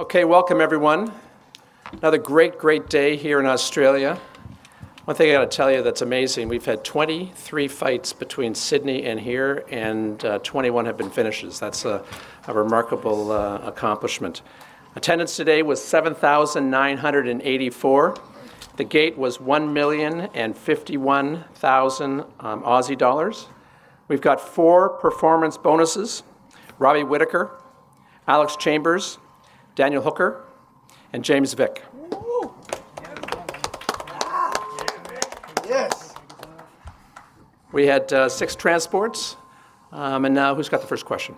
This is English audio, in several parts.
Okay, welcome everyone. Another great day here in Australia. One thing I got to tell you that's amazing, we've had 23 fights between Sydney and here, and 21 have been finishes. That's a remarkable accomplishment. Attendance today was 7,984. The gate was 1,051,000 Aussie dollars. We've got 4 performance bonuses: Robbie Whittaker, Alex Chambers, Daniel Hooker, and James Vick. Yes. We had 6 transports, and now who's got the first question?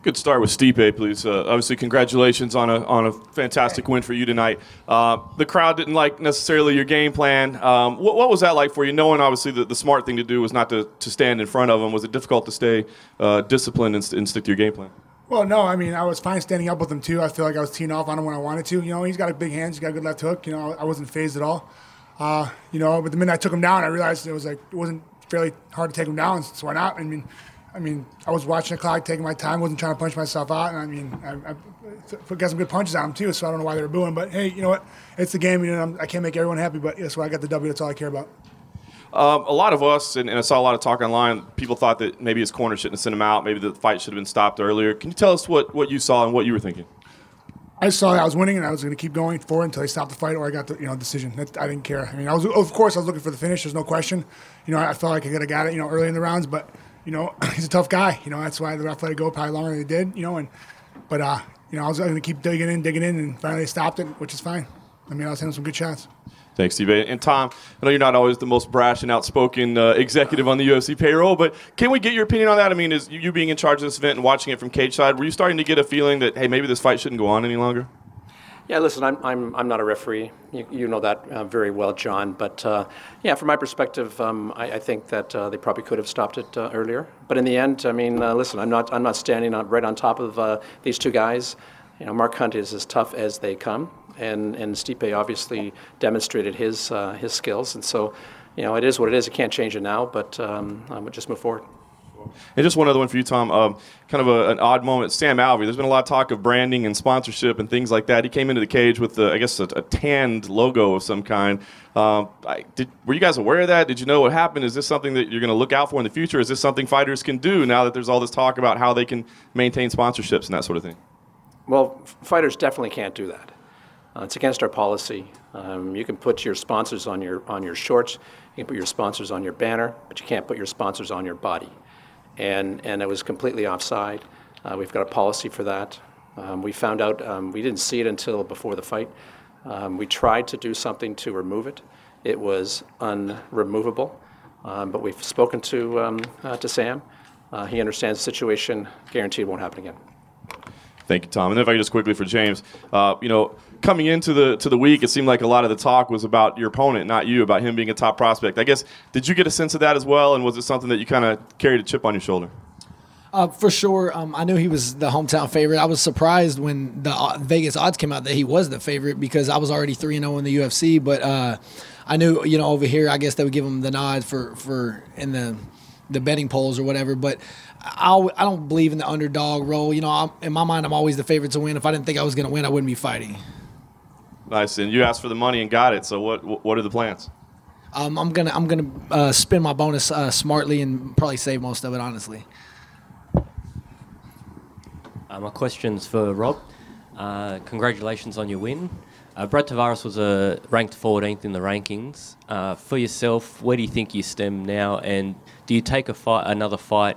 Good start with Stipe, please. Obviously, congratulations on a fantastic win for you tonight. The crowd didn't like necessarily your game plan. What was that like for you, knowing obviously the smart thing to do was not to stand in front of them? Was it difficult to stay disciplined and stick to your game plan? Well, no, I mean, I was fine standing up with him, too. I feel like I was teeing off on him when I wanted to. You know, he's got a big hands. He's got a good left hook. You know, I wasn't phased at all. You know, but the minute I took him down, I realized it wasn't fairly hard to take him down, so why not? I mean, I was watching the clock, taking my time, wasn't trying to punch myself out, and I mean, I got some good punches on him, too, so I don't know why they were booing. But, hey, you know what? It's the game. You know, I can't make everyone happy, but that's why I got the W. That's all I care about. A lot of us, and I saw a lot of talk online, people thought that maybe his corner shouldn't have sent him out, maybe the fight should have been stopped earlier. Can you tell us what you saw and what you were thinking? I saw that I was winning, and I was going to keep going forward until they stopped the fight or I got the decision. I didn't care. I mean, of course I was looking for the finish. There's no question. You know, I felt like I could have got it, early in the rounds, but he's a tough guy. That's why the ref let it go probably longer than they did. But I was going to keep digging in, and finally they stopped it, which is fine. I mean, I was hitting some good shots. Thanks, Steve. And Tom, I know you're not always the most brash and outspoken executive on the UFC payroll, but can we get your opinion on that? I mean, is you being in charge of this event and watching it from cage side, were you starting to get a feeling that, hey, maybe this fight shouldn't go on any longer? Yeah, listen, I'm not a referee. You know that very well, John. But yeah, from my perspective, I think that they probably could have stopped it earlier. But in the end, I mean, listen, I'm not standing right on top of these 2 guys. Mark Hunt is as tough as they come. And Stipe obviously demonstrated his skills, and so it is what it is. You can't change it now, but we'll just move forward. And just one other one for you, Tom. Kind of an odd moment. Sam Alvey. There's been a lot of talk of branding and sponsorship and things like that. He came into the cage with, I guess, a tanned logo of some kind. Were you guys aware of that? Did you know what happened? Is this something that you're going to look out for in the future? Is this something fighters can do now that there's all this talk about how they can maintain sponsorships and that sort of thing? Well, fighters definitely can't do that. It's against our policy. You can put your sponsors on your shorts, you can put your sponsors on your banner, but you can't put your sponsors on your body. And it was completely offside. We've got a policy for that. We found out, we didn't see it until before the fight. We tried to do something to remove it. It was unremovable. But we've spoken to Sam. He understands the situation. Guaranteed it won't happen again. Thank you, Tom. And if I could just quickly for James, coming into the week, it seemed like a lot of the talk was about your opponent, not you, about him being a top prospect. I guess, did you get a sense of that as well, and was it something that you kind of carried a chip on your shoulder? For sure. I knew he was the hometown favorite. I was surprised when the Vegas odds came out that he was the favorite because I was already 3-0 in the UFC, but I knew, over here, I guess they would give him the nod for in the betting polls or whatever, but I don't believe in the underdog role. In my mind, I'm always the favorite to win. If I didn't think I was going to win, I wouldn't be fighting. Nice, and you asked for the money and got it. So what are the plans? I'm gonna spend my bonus smartly and probably save most of it, honestly. My question's for Rob. Congratulations on your win. Brad Tavares was ranked 14th in the rankings. For yourself, where do you think you stem now? And do you take another fight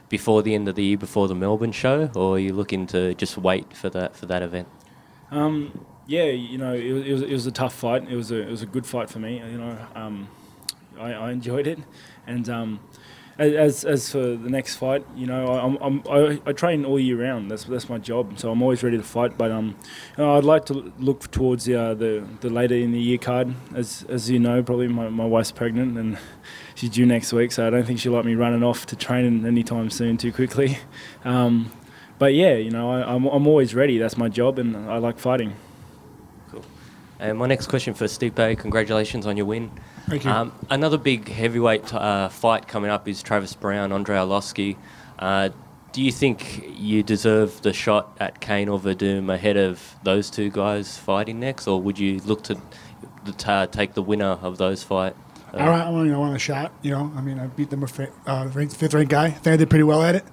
before the end of the year, before the Melbourne show, or are you looking to just wait for that event? Yeah, it was a tough fight. It was a good fight for me. I enjoyed it, and as for the next fight, I train all year round. That's my job. So I'm always ready to fight. But I'd like to look towards the later in the year card. As you know, probably my wife's pregnant and she's due next week. So I don't think she'll let me running off to training anytime soon too quickly. But yeah, I'm always ready. That's my job, and I like fighting. Cool. And my next question for Stipe. Congratulations on your win. Thank you. Another big heavyweight fight coming up is Travis Brown, Andre Arlovski. Do you think you deserve the shot at Kane or Verdum ahead of those two guys fighting next, or would you look to take the winner of those fight? I want a shot. I mean, I beat them fifth ranked guy. I think I did pretty well at it.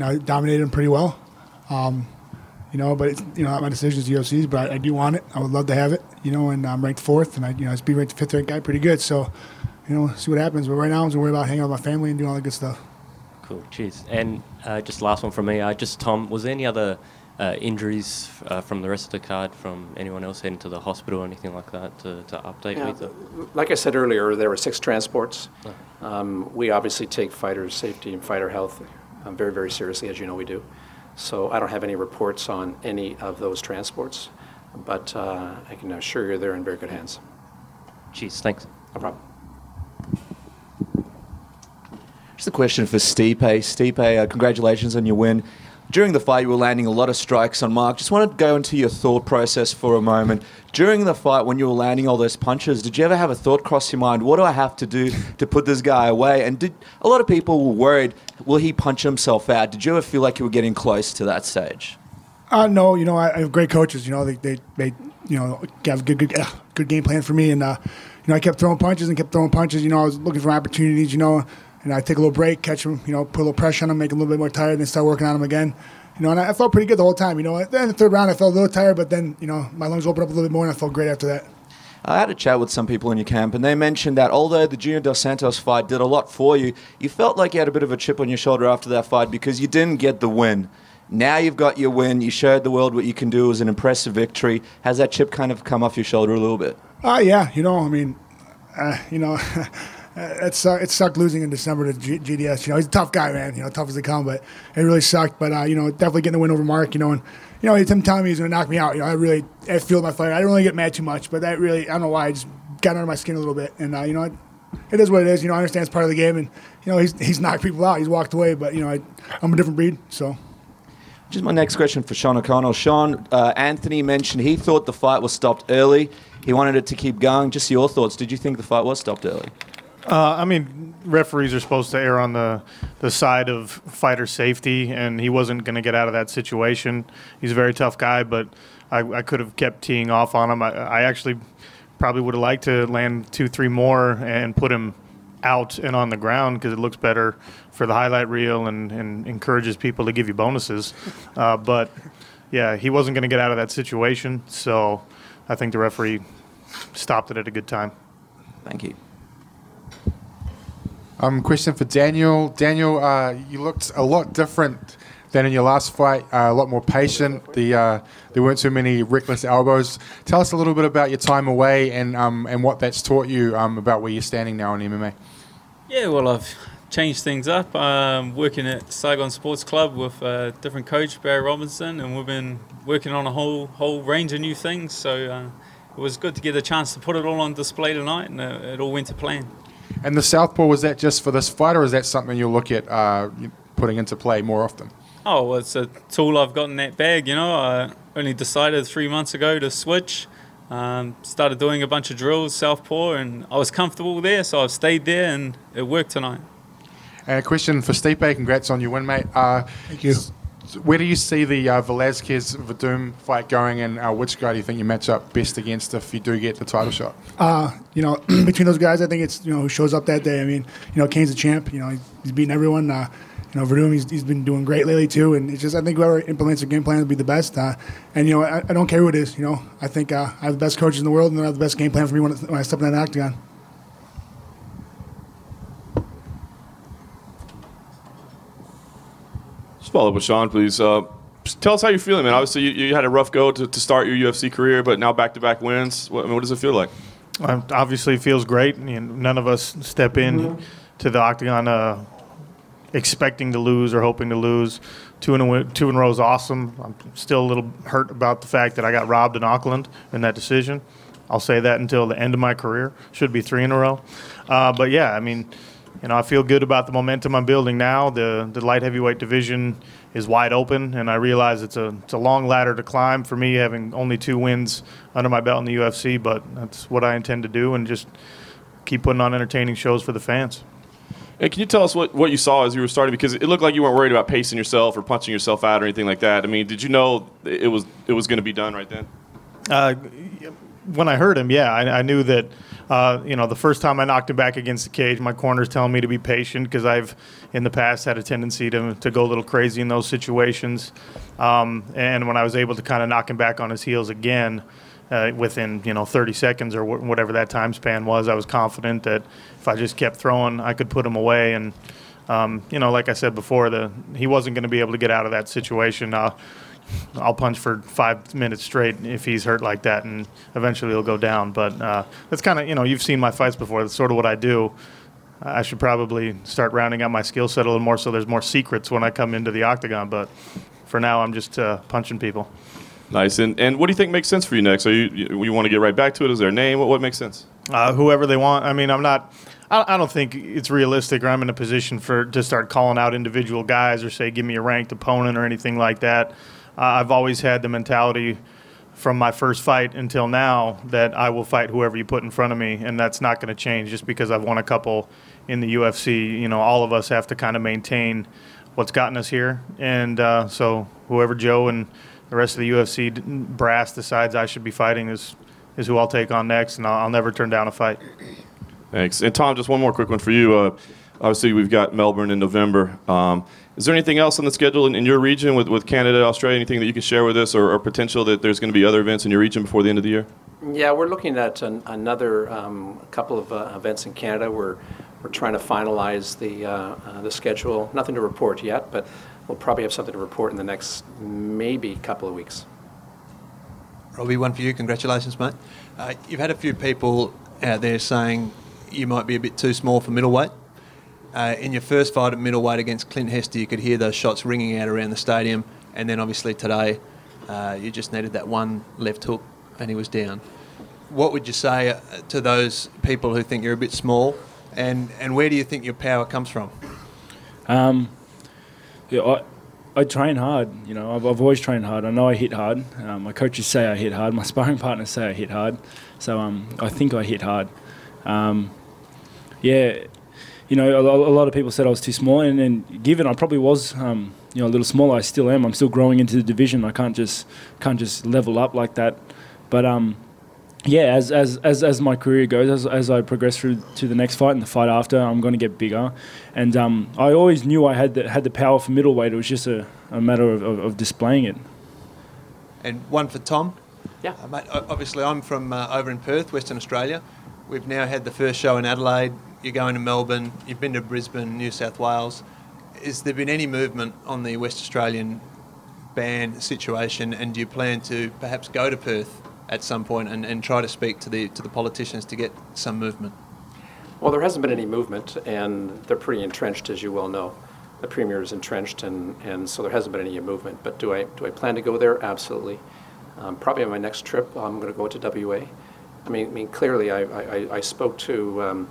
I dominated him pretty well. But it's not my decision as UFC's, but I do want it. I would love to have it. And I'm ranked fourth, and I just beat ranked fifth ranked guy pretty good. So, see what happens. But right now, I'm just worried about hanging out with my family and doing all the good stuff. Cool, cheers. And just last one from me. Tom, was there any other injuries from the rest of the card, from anyone else heading to the hospital or anything like that to update me? Like I said earlier, there were 6 transports. We obviously take fighters' safety and fighter health very, very seriously, as you know we do. So I don't have any reports on any of those transports, but I can assure you they're in very good hands. Cheers, thanks. No problem. Just a question for Stipe. Stipe, congratulations on your win. During the fight, you were landing a lot of strikes on Mark. Just wanted to go into your thought process for a moment. During the fight, when you were landing all those punches, did you ever have a thought cross your mind, what do I have to do to put this guy away? And a lot of people were worried, will he punch himself out? Did you ever feel like you were getting close to that stage? No, I have great coaches. They have good game plan for me. And, I kept throwing punches. I was looking for opportunities, and I take a little break, catch him, put a little pressure on him, make him a little bit more tired, and then start working on him again. And I felt pretty good the whole time. Then the third round, I felt a little tired, but then, my lungs opened up a little bit more, and I felt great after that. I had a chat with some people in your camp, and they mentioned that although the Junior Dos Santos fight did a lot for you, you felt like you had a bit of a chip on your shoulder after that fight because you didn't get the win. Now you've got your win. You showed the world what you can do. It was an impressive victory. Has that chip kind of come off your shoulder a little bit? Yeah. It sucked losing in December to GDS. He's a tough guy, man. Tough as they come, but it really sucked. But definitely getting the win over Mark. And him telling me he's going to knock me out. I feel my fight. I don't really get mad too much, but that really, I don't know why. I just got under my skin a little bit. And it is what it is. I understand it's part of the game, and he's knocked people out. He's walked away, but I'm a different breed. So. Just my next question for Sean O'Connell. Sean, Anthony mentioned he thought the fight was stopped early. He wanted it to keep going. Just your thoughts. Did you think the fight was stopped early? Referees are supposed to err on the side of fighter safety, and he wasn't going to get out of that situation. He's a very tough guy, but I could have kept teeing off on him. I actually probably would have liked to land 2-3 more and put him out and on the ground because it looks better for the highlight reel and encourages people to give you bonuses. But, yeah, he wasn't going to get out of that situation, so I think the referee stopped it at a good time. Thank you. Question for Daniel. Daniel, you looked a lot different than in your last fight, a lot more patient. There weren't too many reckless elbows. Tell us a little bit about your time away and what that's taught you about where you're standing now in MMA. Yeah, well, I've changed things up. Working at Saigon Sports Club with a different coach, Barry Robinson, and we've been working on a whole range of new things. So it was good to get a chance to put it all on display tonight, and it all went to plan. And the southpaw, was that just for this fight, or is that something you'll look at putting into play more often? Oh, well, it's a tool I've got in that bag, I only decided 3 months ago to switch. Started doing a bunch of drills, southpaw, and I was comfortable there, so I've stayed there, and it worked tonight. And a question for Stipe. Congrats on your win, mate. Thank you. Where do you see the Velazquez-Verdum fight going, and which guy do you think you match up best against if you do get the title shot? Between those guys, I think it's, who shows up that day. I mean, Kane's a champ. He's beating everyone. Verdum, he's been doing great lately, too. And it's just, I think whoever implements their game plan will be the best. I don't care who it is. I think I have the best coaches in the world, and they have the best game plan for me when I step in that octagon. Follow up with Sean, please. Tell us how you're feeling, man. Obviously, you had a rough go to start your UFC career, but now back-to-back wins. What does it feel like? Obviously, it feels great. None of us step in to the octagon expecting to lose or hoping to lose. 2 in a row is awesome. I'm still a little hurt about the fact that I got robbed in Auckland in that decision. I'll say that until the end of my career. Should be 3 in a row. But, yeah, I feel good about the momentum I'm building now. The light heavyweight division is wide open, and I realize it's a long ladder to climb for me, having only 2 wins under my belt in the UFC, but that's what I intend to do and just keep putting on entertaining shows for the fans. And can you tell us what you saw as you were starting? Because it looked like you weren't worried about pacing yourself or punching yourself out or anything like that. I mean, did you know it was going to be done right then? When I heard him, yeah, I knew that. The first time I knocked him back against the cage, my corner's telling me to be patient because I've in the past had a tendency to go a little crazy in those situations. And when I was able to kind of knock him back on his heels again, within 30 seconds or whatever that time span was, I was confident that if I just kept throwing, I could put him away. And like I said before, he wasn't going to be able to get out of that situation. I'll punch for 5 minutes straight if he's hurt like that, and eventually he'll go down. But that's kind of, you've seen my fights before. That's sort of what I do. I should probably start rounding out my skill set a little more so there's more secrets when I come into the octagon. But for now, I'm just punching people. Nice. And what do you think makes sense for you next? You want to get right back to it? Is there a name? What makes sense? Whoever they want. I mean, I don't think it's realistic or I'm in a position to start calling out individual guys or say, give me a ranked opponent or anything like that. I've always had the mentality from my first fight until now that I will fight whoever you put in front of me, and that's not going to change just because I've won a couple in the UFC. All of us have to kind of maintain what's gotten us here. And so whoever Joe and the rest of the UFC brass decides I should be fighting is who I'll take on next, and I'll never turn down a fight. Thanks. And Tom, just one more quick one for you. Obviously, we've got Melbourne in November. Is there anything else on the schedule in your region with Canada, Australia, anything that you can share with us or potential that there's going to be other events in your region before the end of the year? Yeah, we're looking at another couple of events in Canada. We're trying to finalize the schedule. Nothing to report yet, but we'll probably have something to report in the next maybe couple of weeks. Robbie, one for you. Congratulations, mate. You've had a few people out there saying you might be a bit too small for middleweight. In your first fight at middleweight against Clint Hester, you could hear those shots ringing out around the stadium, and then obviously today you just needed that one left hook and he was down. What would you say to those people who think you're a bit small, and where do you think your power comes from? I train hard. I've always trained hard. I know I hit hard. My coaches say I hit hard. My sparring partners say I hit hard. So I think I hit hard. A lot of people said I was too small, and given I probably was, a little smaller, I still am. I'm still growing into the division. I can't just level up like that. But as my career goes, as I progress through to the next fight and the fight after, I'm going to get bigger. And I always knew I had the power for middleweight. It was just a matter of displaying it. And one for Tom. Yeah. Mate, obviously, I'm from over in Perth, Western Australia. We've now had the first show in Adelaide. You're going to Melbourne. You've been to Brisbane, New South Wales. Has there been any movement on the West Australian ban situation, and do you plan to perhaps go to Perth at some point and try to speak to the politicians to get some movement? Well, there hasn't been any movement, and they're pretty entrenched, as you well know. The Premier is entrenched, and so there hasn't been any movement. But do I plan to go there? Absolutely. Probably on my next trip, I'm going to go to WA. I mean, clearly, I spoke to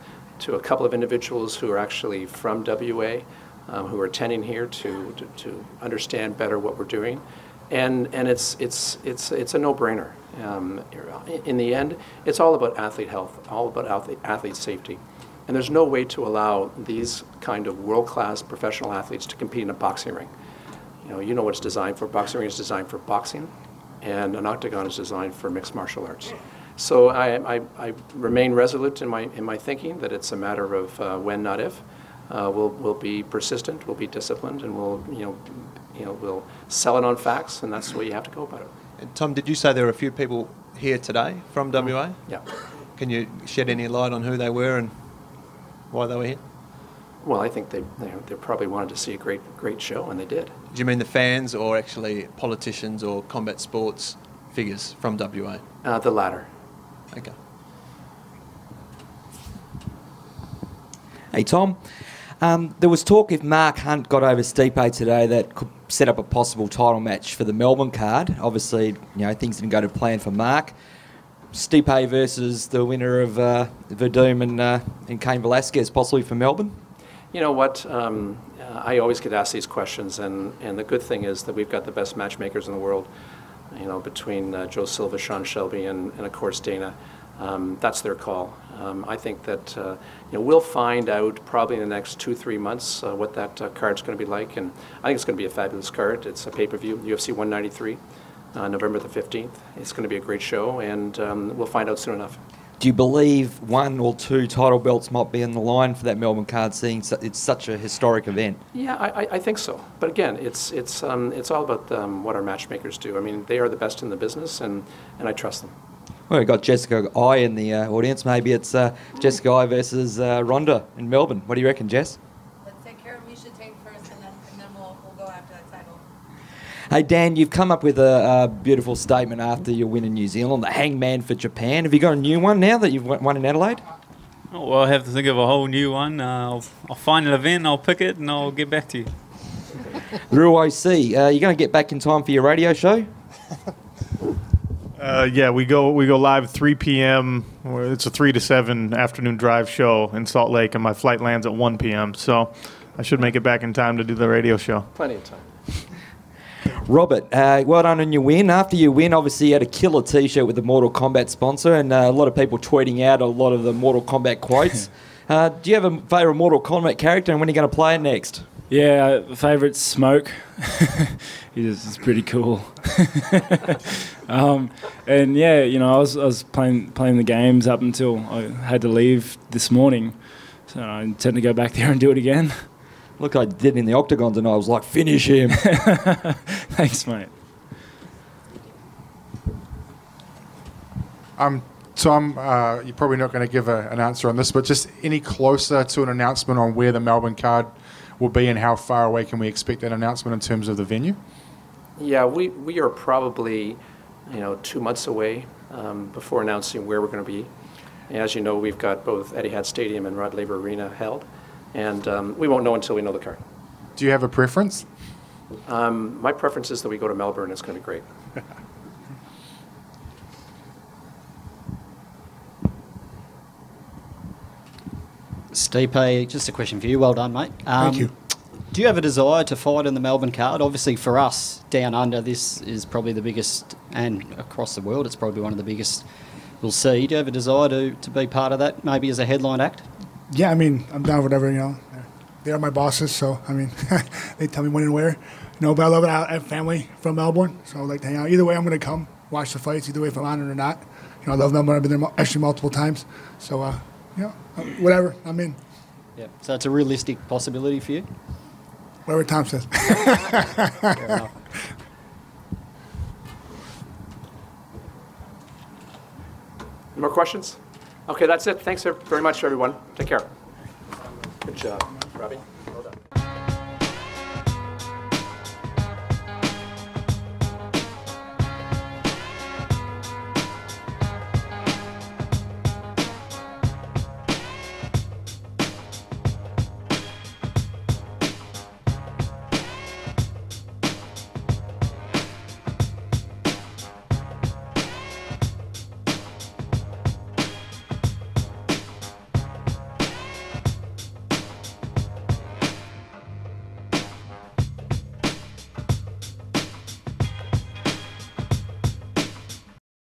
a couple of individuals who are actually from WA, who are attending here to understand better what we're doing, and it's a no-brainer. In the end, it's all about athlete health, all about athlete safety, and there's no way to allow these kind of world-class professional athletes to compete in a boxing ring. You know what it's designed for. Boxing ring is designed for boxing, and an octagon is designed for mixed martial arts. So I remain resolute in my thinking that it's a matter of when, not if. We'll be persistent, we'll be disciplined, and we'll sell it on facts, and that's the way you have to go about it. And Tom, did you say there were a few people here today from WA? Yeah. Can you shed any light on who they were and why they were here? Well, I think they probably wanted to see a great show, and they did. Do you mean the fans, or actually politicians or combat sports figures from WA? The latter. Okay. Hey, Tom. There was talk if Mark Hunt got over Stipe today that could set up a possible title match for the Melbourne card. Obviously, things didn't go to plan for Mark. Stipe versus the winner of Verdum and Cain Velasquez, possibly for Melbourne. You know what? I always get asked these questions, and the good thing is that we've got the best matchmakers in the world. Between Joe Silva, Sean Shelby, and of course Dana. that's their call. I think that we'll find out probably in the next 2-3 months what that card's going to be like, and I think it's going to be a fabulous card. It's a pay-per-view, UFC 193, November the 15th. It's going to be a great show, and we'll find out soon enough. Do you believe 1 or 2 title belts might be in the line for that Melbourne card, seeing it's such a historic event? Yeah, I think so. But again, it's all about what our matchmakers do. I mean, they are the best in the business, and I trust them. Well, we've got Jessica I in the audience. Maybe it's Jessica I versus Ronda in Melbourne. What do you reckon, Jess? Let's take care of Misha Tate first, and then we'll go after that title. Hey, Dan, you've come up with a beautiful statement after your win in New Zealand, the hangman for Japan. Have you got a new one now that you've won in Adelaide? Oh, well, I have to think of a whole new one. I'll find an event, I'll pick it, and I'll get back to you. Rue OC, you going to get back in time for your radio show? Yeah, we go live 3 p.m. It's a 3 to 7 afternoon drive show in Salt Lake, and my flight lands at 1 p.m. So I should make it back in time to do the radio show. Plenty of time. Robert, well done on your win. After your win, obviously you had a killer T-shirt with the Mortal Kombat sponsor, and a lot of people tweeting out a lot of the Mortal Kombat quotes. Do you have a favourite Mortal Kombat character, and when are you going to play it next? Yeah, favourite Smoke. He's pretty cool. And yeah, I was playing the games up until I had to leave this morning, so I intend to go back there and do it again. Look, I did in the octagons, and I was like, finish him. Thanks, mate. Tom, you're probably not going to give an answer on this, but just any closer to an announcement on where the Melbourne card will be and how far away can we expect that announcement in terms of the venue? Yeah, we are probably 2 months away before announcing where we're going to be. And as you know, we've got both Etihad Stadium and Rod Laver Arena held, and we won't know until we know the card. Do you have a preference? My preference is that we go to Melbourne. It's going to be great. Stipe, just a question for you. Well done, mate. Thank you. Do you have a desire to fight in the Melbourne card? Obviously, for us, down under, this is probably the biggest, and across the world, it's probably one of the biggest we'll see. Do you have a desire to be part of that, maybe as a headline act? Yeah, I mean, I'm down with whatever, They are my bosses, so, I mean, they tell me when and where. But I love it. I have family from Melbourne, so I like to hang out. Either way, I'm going to come, watch the fights, either way if I'm on it or not. I love Melbourne. I've been there actually multiple times. So, whatever, I'm in. Yeah. So it's a realistic possibility for you? Whatever Tom says. Fair enough. More questions? Okay, that's it. Thanks very much, everyone. Take care. Good job, Robbie.